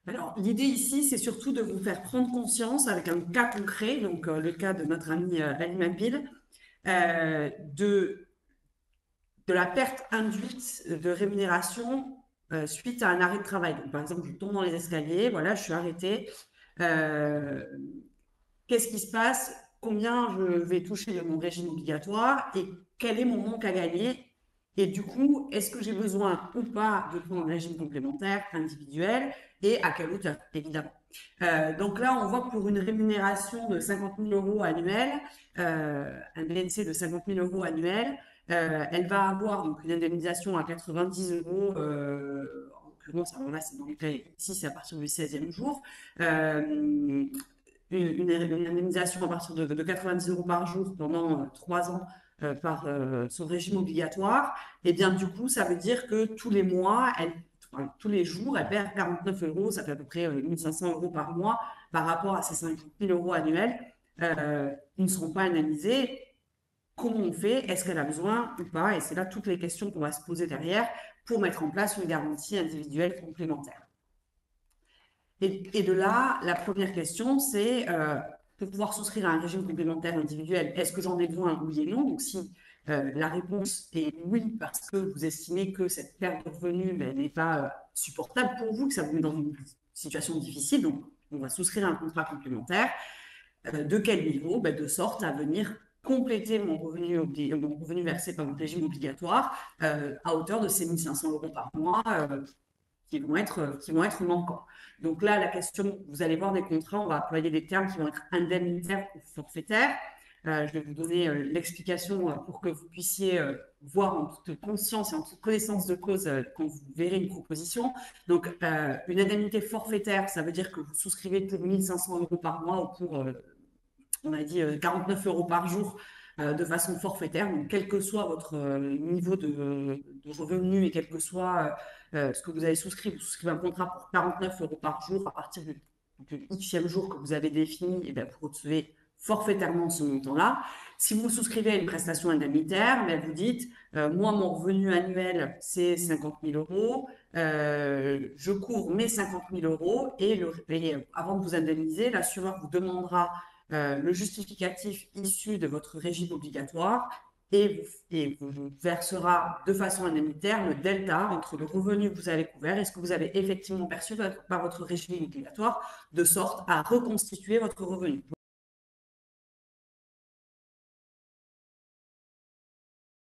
Alors, l'idée ici, c'est surtout de vous faire prendre conscience avec un cas concret, donc le cas de notre ami Ali Mabille, de la perte induite de rémunération suite à un arrêt de travail. Donc, par exemple, je tombe dans les escaliers, voilà, je suis arrêtée. Euh, Qu'est-ce qui se passe? Combien je vais toucher de mon régime obligatoire et quel est mon manque à gagner? Et du coup, est-ce que j'ai besoin ou pas de prendre un régime complémentaire individuel et à quelle hauteur, évidemment. Donc là, on voit que pour une rémunération de 50 000 euros annuels, un BNC de 50 000 euros annuels, elle va avoir donc une indemnisation à 90 euros. En l'occurrence, alors là, c'est dans les cas ici, c'est à partir du 16e jour. Euh, une indemnisation à partir de 90 euros par jour pendant 3 ans par son régime obligatoire, et bien du coup, ça veut dire que tous les mois, enfin, tous les jours, elle perd 49 euros, ça fait à peu près 1500 euros par mois par rapport à ces 50 000 euros annuels. Ils ne seront pas indemnisés. Comment on fait? Est-ce qu'elle a besoin ou pas? Et c'est là toutes les questions qu'on va se poser derrière pour mettre en place une garantie individuelle complémentaire. Et de là, la première question, c'est de pouvoir souscrire à un régime complémentaire individuel. Est-ce que j'en ai besoin? Oui et non. Donc, si la réponse est oui, parce que vous estimez que cette perte de revenus n'est pas supportable pour vous, que ça vous met dans une situation difficile, donc on va souscrire un contrat complémentaire. De quel niveau? De sorte à venir compléter mon revenu versé par mon régime obligatoire à hauteur de ces 1 500 euros par mois qui vont être manquants. Donc là, la question, vous allez voir des contrats, on va employer des termes qui vont être indemnitaires ou forfaitaires. Je vais vous donner l'explication pour que vous puissiez voir en toute conscience et en toute connaissance de cause quand vous verrez une proposition. Donc, une indemnité forfaitaire, ça veut dire que vous souscrivez pour 1 500 euros par mois ou pour, on a dit, 49 euros par jour de façon forfaitaire. Donc, quel que soit votre niveau de revenu et quel que soit ce que vous avez souscrit, vous souscrivez un contrat pour 49 euros par jour à partir du Xème jour que vous avez défini, et bien, vous recevez forfaitairement ce montant-là. Si vous souscrivez à une prestation indemnitaire, bien, vous dites, moi, mon revenu annuel, c'est 50 000 euros. Je couvre mes 50 000 euros et avant de vous indemniser, l'assureur vous demandera le justificatif issu de votre régime obligatoire et vous versera de façon indemnitaire le delta entre le revenu que vous avez couvert et ce que vous avez effectivement perçu par votre régime obligatoire, de sorte à reconstituer votre revenu.